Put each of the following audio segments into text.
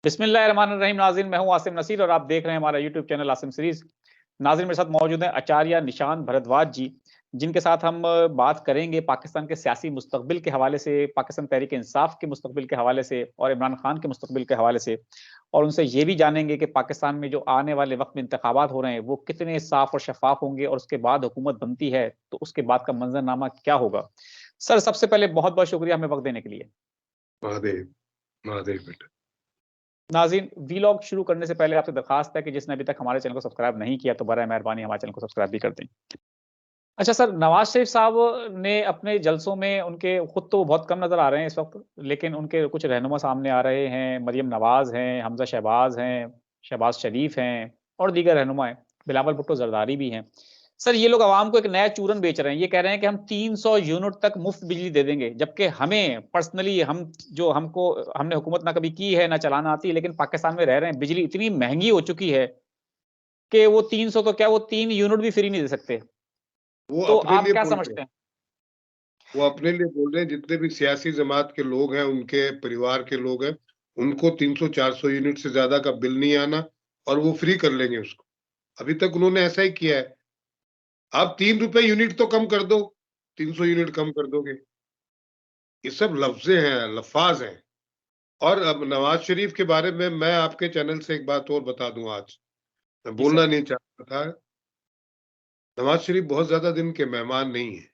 बिस्मिल्लाहिर्रहमानिर्रहीम। नाज़रीन, मैं हूं आसिम नसीर और आप देख रहे हैं हमारा यूट्यूब चैनल आसिम सीरीज। नाज़रीन, मेरे साथ मौजूद हैं आचार्य निशांत भारद्वाज जी, जिनके साथ हम बात करेंगे पाकिस्तान के सियासी मुस्तकबिल के हवाले से, पाकिस्तान तहरीक इंसाफ के मुस्तकबिल के हवाले से और इमरान खान के मुस्तकबिल के हवाले से। और उनसे ये भी जानेंगे कि पाकिस्तान में जो आने वाले वक्त में इंतखाबात हो रहे हैं वो कितने साफ और शफाफ होंगे और उसके बाद हुकूमत बनती है तो उसके बाद का मंजरनामा क्या होगा। सर, सबसे पहले बहुत बहुत शुक्रिया हमें वक्त देने के लिए। महादेव, महादेव बेटा। नाज़रीन, वीलॉग शुरू करने से पहले आपसे दरखास्त है कि जिसने अभी तक हमारे चैनल को सब्सक्राइब नहीं किया तो बराए मेहरबानी हमारे चैनल को सब्सक्राइब भी कर दें। अच्छा सर, नवाज शरीफ साहब ने अपने जलसों में उनके खुद तो बहुत कम नज़र आ रहे हैं इस वक्त, लेकिन उनके कुछ रहनुमा सामने आ रहे हैं। मरियम नवाज हैं, हमजा शहबाज हैं, शहबाज शरीफ हैं और दीगर रहनुमा हैं। बिलावल भुट्टो जरदारी भी हैं। सर, ये लोग आवाम को एक नया चूरन बेच रहे हैं। ये कह रहे हैं कि हम 300 यूनिट तक मुफ्त बिजली दे देंगे, जबकि हमें पर्सनली हमने हुकूमत ना कभी की है ना चलाना आती है, लेकिन पाकिस्तान में रह रहे हैं, बिजली इतनी महंगी हो चुकी है कि वो 300 तो क्या, वो 3 यूनिट भी फ्री नहीं दे सकते। वो तो अपने आप लिए क्या बोल रहे हैं। समझते हैं? वो अपने लिए बोल रहे हैं। जितने भी सियासी जमात के लोग हैं, उनके परिवार के लोग हैं, उनको 300-400 यूनिट से ज्यादा का बिल नहीं आना और वो फ्री कर लेंगे उसको। अभी तक उन्होंने ऐसा ही किया है। आप 3 रुपए यूनिट तो कम कर दो, 300 यूनिट कम कर दोगे। ये सब लफ्जे हैं, लफाज हैं। और अब नवाज शरीफ के बारे में मैं आपके चैनल से एक बात और बता दूं। आज मैं जी बोलना सर। नहीं चाहता था। नवाज शरीफ बहुत ज्यादा दिन के मेहमान नहीं है।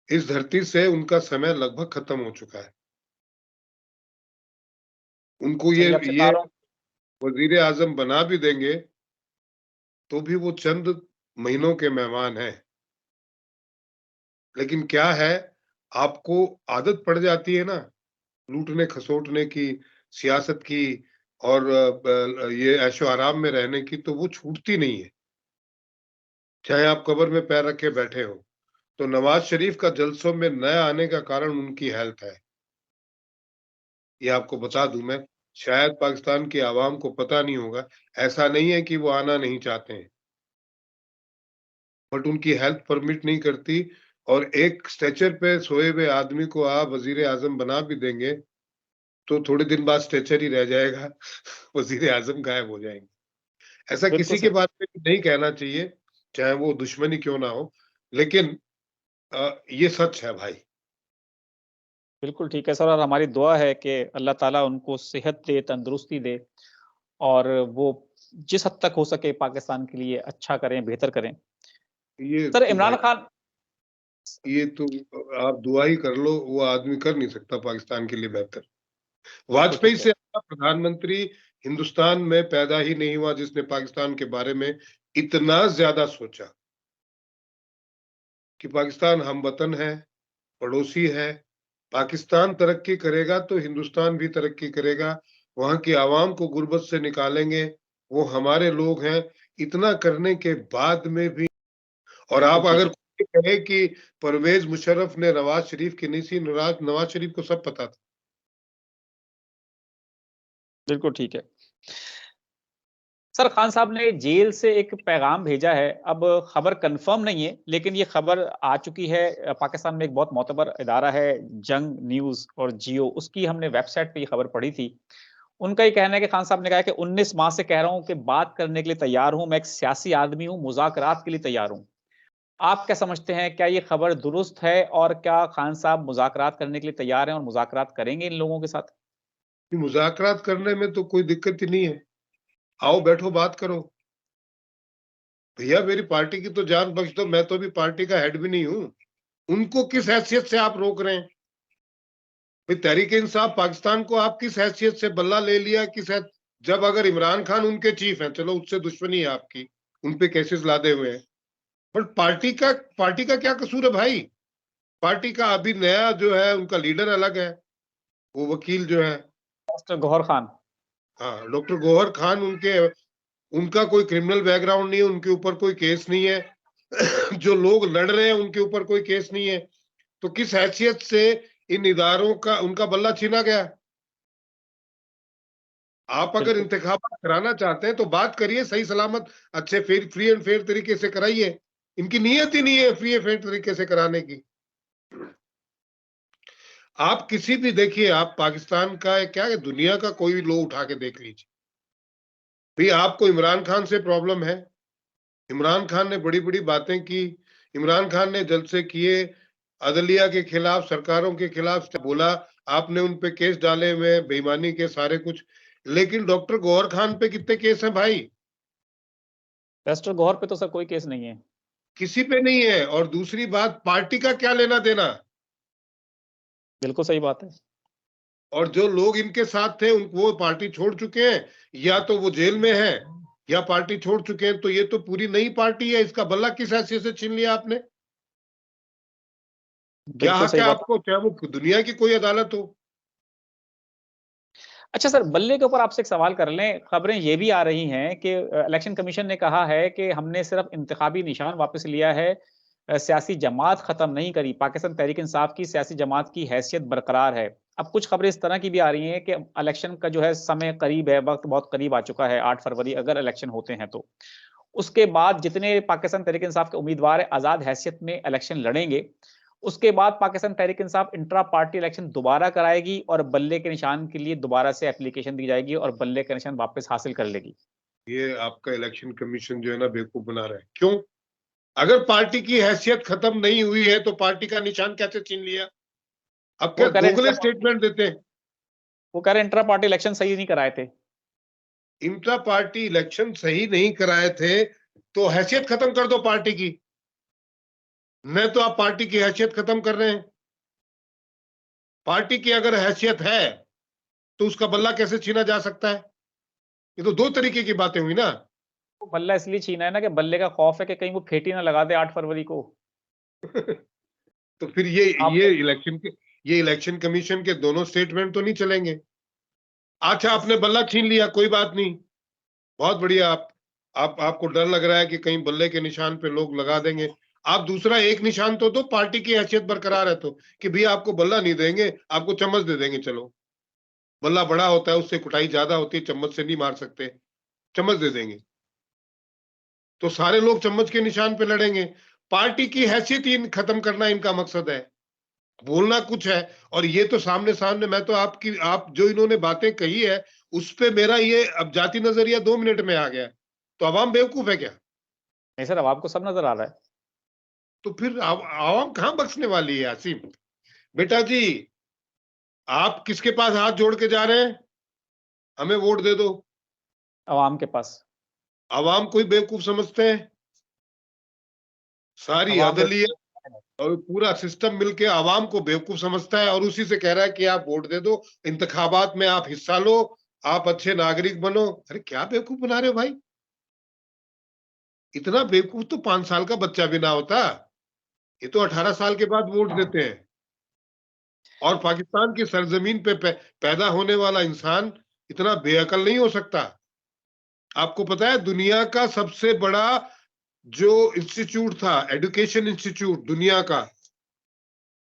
इस धरती से उनका समय लगभग खत्म हो चुका है। उनको ये चलिए, आपसे ये तारों वजीर आजम बना भी देंगे तो भी वो चंद महीनों के मेहमान हैं। लेकिन क्या है, आपको आदत पड़ जाती है ना लूटने खसोटने की, सियासत की और ये ऐशो आराम में रहने की, तो वो छूटती नहीं है, चाहे आप कब्र में पैर रखे बैठे हो। तो नवाज शरीफ का जलसों में न आने का कारण उनकी हेल्थ है। ये आपको बता दूं मैं। शायद पाकिस्तान की आवाम को पता नहीं होगा। ऐसा नहीं है कि वो आना नहीं चाहते हैं, बट उनकी हेल्थ परमिट नहीं करती। और एक स्ट्रेचर पे सोए हुए आदमी को आप वजीर आजम बना भी देंगे तो थोड़े दिन बाद स्ट्रेचर ही रह जाएगा। वजीर आजम गायब हो जाएंगे। ऐसा बिल्कुल किसी के सर। बारे में नहीं कहना चाहिए, चाहे वो दुश्मनी क्यों ना हो। लेकिन ये सच है भाई। बिल्कुल ठीक है सर, और हमारी दुआ है कि अल्लाह ताला उनको सेहत दे, तंदुरुस्ती दे और वो जिस हद तक हो सके पाकिस्तान के लिए अच्छा करें, बेहतर करें। ये सर, तो भाई, इमरान खान ये तो आप दुआ ही कर लो, वो आदमी कर नहीं सकता पाकिस्तान के लिए बेहतर। बिल्कुल वाजपेयी ठीक है। से अच्छा प्रधानमंत्री हिंदुस्तान में पैदा ही नहीं हुआ जिसने पाकिस्तान के बारे में इतना ज्यादा सोचा कि पाकिस्तान हमवतन है, पड़ोसी है। पाकिस्तान तरक्की करेगा तो हिंदुस्तान भी तरक्की करेगा। वहां की आवाम को गुर्बत से निकालेंगे, वो हमारे लोग हैं। इतना करने के बाद में भी, और बिल्कुल आप ठीक अगर है। कोई कहे कि परवेज मुशर्रफ ने नवाज शरीफ की नहीं सी, नवाज शरीफ को सब पता था। बिल्कुल ठीक है। सर, खान साहब ने जेल से एक पैगाम भेजा है। अब खबर कंफर्म नहीं है, लेकिन ये खबर आ चुकी है। पाकिस्तान में एक बहुत मोतबर इदारा है, जंग न्यूज़ और जियो, उसकी हमने वेबसाइट पे ये खबर पढ़ी थी। उनका ये कहना है कि खान साहब ने कहा है कि 19 माह से कह रहा हूं कि बात करने के लिए तैयार हूं, मैं एक सियासी आदमी हूं, मुज़ाकरात के लिए तैयार हूं। आप क्या समझते हैं, क्या ये खबर दुरुस्त है और क्या खान साहब मुज़ाकरात करने के लिए तैयार हैं और मुज़ाकरात करेंगे इन लोगों के साथ? मुज़ाकरात करने में तो कोई दिक्कत ही नहीं है। आओ बैठो बात करो। भैया मेरी पार्टी की तो जान बख्श दो, मैं तो अभी पार्टी का हेड भी नहीं हूँ। उनको किस हैसियत से आप रोक रहे हैं? भाई तहरीक इंसाफ पाकिस्तान को आप किस हैसियत से बल्ला ले लिया, किस हैत? जब अगर इमरान खान उनके चीफ हैं, चलो उससे दुश्मनी है आपकी, उन पे केसेस लादे हुए हैं, बट पार्टी का क्या कसूर है भाई? पार्टी का अभी नया जो है उनका लीडर अलग है, वो वकील जो है। डॉक्टर गौहर खान। हाँ, डॉक्टर गौहर खान, उनका कोई क्रिमिनल बैकग्राउंड नहीं है, उनके ऊपर कोई केस नहीं है। जो लोग लड़ रहे हैं उनके ऊपर कोई केस नहीं है। तो किस हैसियत से इन इदारों का उनका बल्ला छीना गया? आप अगर बिल्कुल। इंतखाबात कराना चाहते हैं तो बात करिए सही सलामत, अच्छे फ्री एंड फेयर तरीके से कराइए। इनकी नीयत ही नहीं है फ्री एंड फेयर तरीके से कराने की। आप किसी भी देखिए, आप पाकिस्तान का क्या है, दुनिया का कोई भी लो उठा के देख लीजिए, भाई आपको इमरान खान से प्रॉब्लम है, इमरान खान ने बड़ी बड़ी बातें की, इमरान खान ने जलसे किए, अदलिया के खिलाफ, सरकारों के खिलाफ बोला, आपने उन पे केस डाले हुए बेईमानी के सारे कुछ, लेकिन डॉक्टर गौहर खान पे कितने केस हैं भाई? डॉक्टर गौहर पे तो सर कोई केस नहीं है, किसी पे नहीं है। और दूसरी बात, पार्टी का क्या लेना देना? बिल्कुल सही बात है। और जो लोग इनके साथ थे वो पार्टी छोड़ चुके हैं, या तो वो जेल में है या पार्टी छोड़ चुके हैं, तो ये तो पूरी नई पार्टी है। इसका बल्ला किस हैसियत से छीन लिया आपने? क्या बिल्कुल हक सही है बात। आपको, चाहे वो दुनिया की कोई अदालत हो? अच्छा सर, बल्ले के ऊपर आपसे एक सवाल कर लें। खबरें ये भी आ रही हैं कि इलेक्शन कमीशन ने कहा है कि हमने सिर्फ इंतखाबी निशान वापस लिया है, सियासी जमात खत्म नहीं करी। पाकिस्तान तहरीक इंसाफ की सियासी जमात की हैसियत बरकरार है। अब कुछ खबरें इस तरह की भी आ रही हैं कि इलेक्शन का जो है समय करीब है, वक्त बहुत करीब आ चुका है, 8 फरवरी अगर इलेक्शन होते हैं तो उसके बाद जितने पाकिस्तान तहरीक इंसाफ के उम्मीदवार आजाद हैसियत में इलेक्शन लड़ेंगे, उसके बाद Pakistan Tehreek Insaf intra party election दोबारा कराएगी और बल्ले के निशान के लिए दोबारा से एप्लीकेशन दी जाएगी और बल्ले का निशान वापस हासिल कर लेगी। ये आपका इलेक्शन कमीशन जो है ना, बेवकूफ बना रहा है। क्यों? अगर पार्टी की हैसियत खत्म नहीं हुई है तो पार्टी का निशान कैसे छीन लिया? अब क्या वो कह रहे दोगले स्टेटमेंट देते हैं? वो कह रहे इंट्रा पार्टी इलेक्शन सही नहीं कराए थे। इंट्रा पार्टी इलेक्शन सही नहीं कराए थे तो हैसियत खत्म कर दो पार्टी की। न तो आप पार्टी की हैसियत खत्म कर रहे हैं। पार्टी की अगर हैसियत है तो उसका बल्ला कैसे छीना जा सकता है? ये तो दो तरीके की बातें हुई ना। वो बल्ला इसलिए छीना है ना कि बल्ले का खौफ है कि कहीं वो फेटी ना लगा दे 8 फरवरी को। तो फिर आप ये इलेक्शन कमीशन के दोनों स्टेटमेंट तो नहीं चलेंगे। अच्छा, आपने बल्ला छीन लिया, कोई बात नहीं, बहुत बढ़िया। आपको डर लग रहा है कि कहीं बल्ले के निशान पे लोग लगा देंगे। आप दूसरा एक निशान तो दो, पार्टी की हैसियत बरकरार है तो, कि भैया आपको बल्ला नहीं देंगे, आपको चम्मच दे देंगे। चलो, बल्ला बड़ा होता है, उससे कुटाई ज्यादा होती है, चम्मच से नहीं मार सकते, चम्मच दे देंगे तो सारे लोग चम्मच के निशान पे लड़ेंगे। पार्टी की हैसियत ही खत्म करना इनका मकसद है। बोलना कुछ है और ये तो सामने सामने, मैं तो आप जो इन्होंने बातें कही है उस पे मेरा ये अब जाति नजरिया 2 मिनट में आ गया। तो अवाम बेवकूफ है क्या? नहीं सर, अब आपको सब नजर आ रहा है। तो फिर आवाम कहां बख्शने वाली है? आसिम बेटा जी, आप किसके पास हाथ जोड़ के जा रहे हैं? हमें वोट दे दो। अवाम के पास। आवाम कोई बेवकूफ समझते हैं? सारी अवाम अदलिया और पूरा सिस्टम मिलके आवाम को बेवकूफ समझता है और उसी से कह रहा है कि आप वोट दे दो, इंतखाबात में आप हिस्सा लो, आप अच्छे नागरिक बनो। अरे क्या बेवकूफ बना रहे हो भाई? इतना बेवकूफ तो 5 साल का बच्चा भी ना होता। ये तो 18 साल के बाद वोट देते हैं। और पाकिस्तान की सरजमीन पे पैदा होने वाला इंसान इतना बेअकल नहीं हो सकता। आपको पता है, दुनिया का सबसे बड़ा जो इंस्टीट्यूट था, एजुकेशन इंस्टीट्यूट दुनिया का,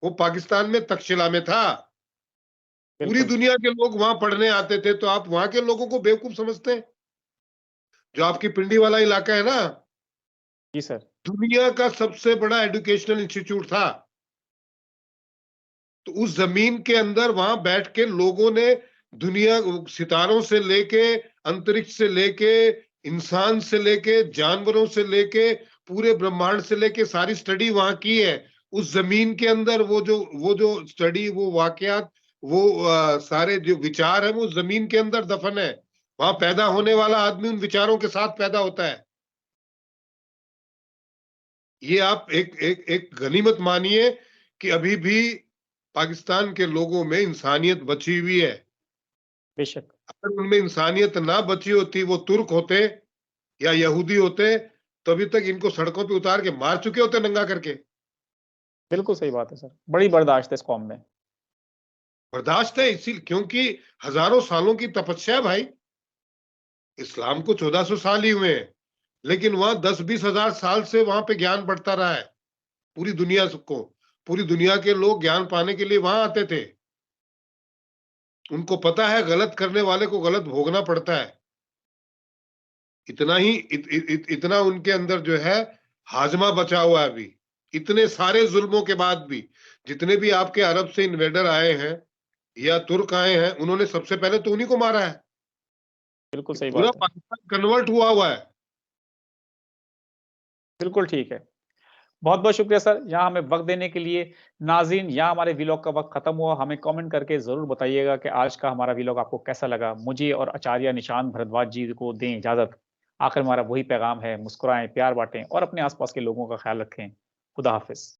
वो पाकिस्तान में तक्षशिला में था। पूरी बिल्कुल। दुनिया के लोग वहां पढ़ने आते थे, तो आप वहां के लोगों को बेवकूफ समझते हैं? जो आपकी पिंडी वाला इलाका है ना, जी सर। दुनिया का सबसे बड़ा एजुकेशनल इंस्टीट्यूट था। तो उस जमीन के अंदर वहां बैठ के लोगों ने दुनिया, सितारों से लेके, अंतरिक्ष से लेके, इंसान से लेके, जानवरों से लेके, पूरे ब्रह्मांड से लेके सारी स्टडी वहां की है। उस जमीन के अंदर वो जो स्टडी, वो वाकयात, वो सारे जो विचार है, वो जमीन के अंदर दफन है। वहां पैदा होने वाला आदमी उन विचारों के साथ पैदा होता है। ये आप एक एक एक गनीमत मानिए कि अभी भी पाकिस्तान के लोगों में इंसानियत बची हुई है। बेशक। अगर उनमें इंसानियत ना बची होती, वो तुर्क होते या यहूदी होते, तो अभी तक इनको सड़कों पे उतार के मार चुके होते नंगा करके। बिल्कुल सही बात है सर, बड़ी बर्दाश्त है इस कौम में। बर्दाश्त है इसी, क्योंकि हजारों सालों की तपस्या है भाई। इस्लाम को 1400 साल ही हुए हैं, लेकिन वहां 10-20 हजार साल से वहां पे ज्ञान बढ़ता रहा है। पूरी दुनिया को, पूरी दुनिया के लोग ज्ञान पाने के लिए वहां आते थे। उनको पता है गलत करने वाले को गलत भोगना पड़ता है। इतना ही इतना उनके अंदर जो है हाजमा बचा हुआ है अभी, इतने सारे जुल्मों के बाद भी। जितने भी आपके अरब से इन्वेडर आए हैं या तुर्क आए हैं, उन्होंने सबसे पहले तो उन्हीं को मारा है। बिल्कुल सही पूरा बात है। पाकिस्तान कन्वर्ट हुआ है। बिल्कुल ठीक है। बहुत बहुत शुक्रिया सर, यहाँ हमें वक्त देने के लिए। नाज़रीन, यहाँ हमारे व्लॉग का वक्त खत्म हुआ। हमें कमेंट करके जरूर बताइएगा कि आज का हमारा व्लॉग आपको कैसा लगा। मुझे और आचार्य निशांत भारद्वाज जी को दें इजाजत। आखिर हमारा वही पैगाम है, मुस्कुराएं, प्यार बांटें और अपने आसपास के लोगों का ख्याल रखें। खुदा हाफिज।